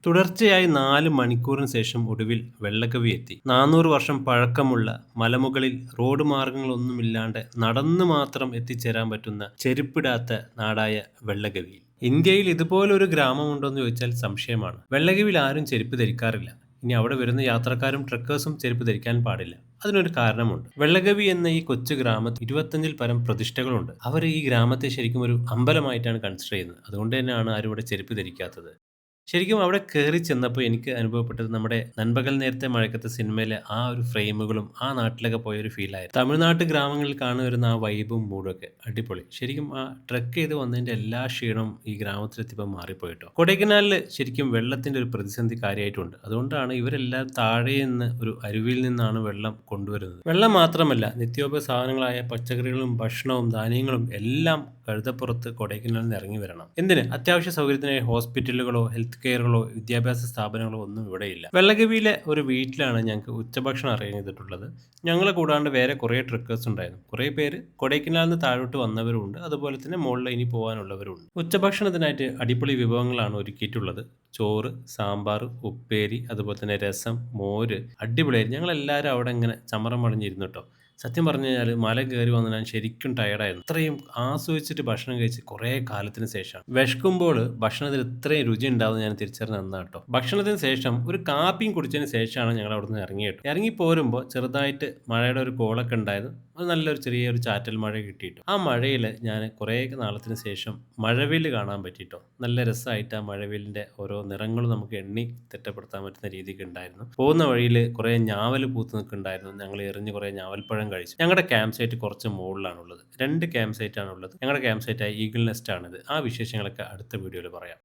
തുടർച്ചയായി 4 മണിക്കൂറിന് ശേഷം ഒടുവിൽ വെള്ളക്കവി എത്തി. 400 വർഷം പഴക്കമുള്ള മലമുകളിൽ റോഡ് മാർഗ്ഗങ്ങളൊന്നുമില്ലാണ്ട് നടന്ന് മാത്രം എത്തിച്ചേരാൻ പറ്റുന്ന ചെരുപ്പിടാത്ത നാടായ വെള്ളക്കവിയിൽ. ഇന്ത്യയിൽ ഇതുപോലൊരു ഗ്രാമമുണ്ടോയെന്ന് ചോദിച്ചാൽ സംശയമാണ്. വെള്ളക്കവിയിൽ ആരും ചെരുപ്പ് ധരിക്കാറില്ല. ഇനി അവിടെ വരുന്ന യാത്രക്കാരും ട്രെക്കേഴ്സും ചെരുപ്പ് ധരിക്കാൻ പാടില്ല. അതിനൊരു കാരണമുണ്ട്. വെള്ളക്കവി എന്ന ഈ കൊച്ചു ഗ്രാമത്തിൽ 25-ൽ പരം പ്രതിഷ്ഠകളുണ്ട്. അവർ ഈ ഗ്രാമത്തെ ശരിക്കും ഒരു അമ്പലമായിട്ടാണ് കൺസിഡർ ചെയ്യുന്നത്. അതുകൊണ്ട് തന്നെയാണ് ആരും ഇവിടെ ചെരുപ്പ് ധരിക്കാത്തത്. ശരിക്കും അവിടെ കേറി ചെന്നപ്പോൾ എനിക്ക് അനുഭവപ്പെട്ടത് നമ്മുടെ 'നൻപകൽ നേരത്തെ മഴക്കത്ത്' സിനിമയിലെ ആ ഒരു ഫ്രെയിമുകളും ആ നാട്ടിലൊക്കെ പോയൊരു ഫീലായിരുന്നു. തമിഴ്നാട്ട് ഗ്രാമങ്ങളിൽ കാണുവരുന്ന ആ വൈബും മൂഡൊക്കെ അടിപൊളി. ശരിക്കും ആ ട്രെക്ക് ചെയ്ത് വന്നതിൻ്റെ എല്ലാ ക്ഷീണവും ഈ ഗ്രാമത്തിലെത്തിയപ്പോൾ മാറിപ്പോയി ട്ടോ. കൊടൈക്കനാലില് ശരിക്കും വെള്ളത്തിൻ്റെ ഒരു പ്രതിസന്ധി കാര്യമായിട്ടുണ്ട്. അതുകൊണ്ടാണ് ഇവരെല്ലാം താഴെ നിന്ന് ഒരു അരുവിയിൽ നിന്നാണ് വെള്ളം കൊണ്ടുവരുന്നത്. വെള്ളം മാത്രമല്ല നിത്യോപയോഗ സാധനങ്ങളായ പച്ചക്കറികളും ഭക്ഷണവും ധാന്യങ്ങളും എല്ലാം കഴുതപ്പുറത്ത് കൊടൈക്കനാലിൽ നിന്ന് ഇറങ്ങി വരണം. എന്തിന്? അത്യാവശ്യ സൗകര്യത്തിനായി ഹോസ്പിറ്റലുകളോ ഹെൽത്ത് കെയറുകളോ വിദ്യാഭ്യാസ സ്ഥാപനങ്ങളോ ഒന്നും ഇവിടെയില്ല. വെള്ളക്കവിയിലെ ഒരു വീട്ടിലാണ് ഞങ്ങൾക്ക് ഉച്ചഭക്ഷണം അറേഞ്ച് ചെയ്തിട്ടുള്ളത്. ഞങ്ങളെ കൂടാണ്ട് വേറെ കുറേ ട്രെക്കേഴ്സ് ഉണ്ടായിരുന്നു. കുറേ പേര് കൊടൈക്കനാലിൽ നിന്ന് താഴോട്ട് വന്നവരുമുണ്ട്. അതുപോലെ തന്നെ മുകളിൽ ഇനി പോകാനുള്ളവരുമുണ്ട്. ഉച്ചഭക്ഷണത്തിനായിട്ട് അടിപൊളി വിഭവങ്ങളാണ് ഒരുക്കിയിട്ടുള്ളത്. ചോറ്, സാമ്പാർ, ഉപ്പേരി, അതുപോലെ തന്നെ രസം, മോര് അടിപൊളിയായിരുന്നു. ഞങ്ങളെല്ലാവരും അവിടെ ഇങ്ങനെ ചമ്മറം പടിഞ്ഞിരുന്നു ട്ടോ. സത്യം പറഞ്ഞു കഴിഞ്ഞാൽ മല കയറി വന്ന് ഞാൻ ശരിക്കും ടയേർഡായിരുന്നു. അത്രയും ആസ്വദിച്ചിട്ട് ഭക്ഷണം കഴിച്ച് കുറേ കാലത്തിന് ശേഷം. വിശക്കുമ്പോൾ ഭക്ഷണത്തിന് ഇത്രയും രുചി ഉണ്ടാവുമെന്ന് ഞാൻ തിരിച്ചറിഞ്ഞത് അന്നാ ട്ടോ. ഭക്ഷണത്തിന് ശേഷം ഒരു കാപ്പിയും കുടിച്ചതിന് ശേഷമാണ് ഞങ്ങൾ അവിടുന്ന് ഇറങ്ങിയത് ട്ടോ. ഇറങ്ങി പോരുമ്പോൾ ചെറുതായിട്ട് മഴയുടെ ഒരു കോളൊക്കെ ഉണ്ടായിരുന്നു. അത് നല്ലൊരു ചെറിയൊരു ചാറ്റൽ മഴ കിട്ടിയിട്ടു. ആ മഴയിൽ ഞാൻ കുറേ നാളത്തിന് ശേഷം മഴവില്ല് കാണാൻ പറ്റി ട്ടോ. നല്ല രസമായിട്ട് ആ മഴവില്ലിൻ്റെ ഓരോ നിറങ്ങളും നമുക്ക് എണ്ണി തിട്ടപ്പെടുത്താൻ പറ്റുന്ന രീതിക്ക് ഉണ്ടായിരുന്നു. പോകുന്ന വഴിയിൽ കുറേ ഞാവൽ പൂത്ത് നിൽക്കുന്നുണ്ടായിരുന്നു. ഞങ്ങൾ എറിഞ്ഞ് കുറേ ഞാവൽപ്പഴം കഴിച്ചു. ഞങ്ങളുടെ ക്യാമ്പ് സൈറ്റ് കുറച്ച് മുകളിലാണുള്ളത്. 2 ക്യാമ്പ് സൈറ്റാണുള്ളത്. ഞങ്ങളുടെ ക്യാമ്പ് സൈറ്റായ ഈഗിൾ നെസ്റ്റ് ആണിത്. ആ വിശേഷങ്ങളൊക്കെ അടുത്ത വീഡിയോയിൽ പറയാം.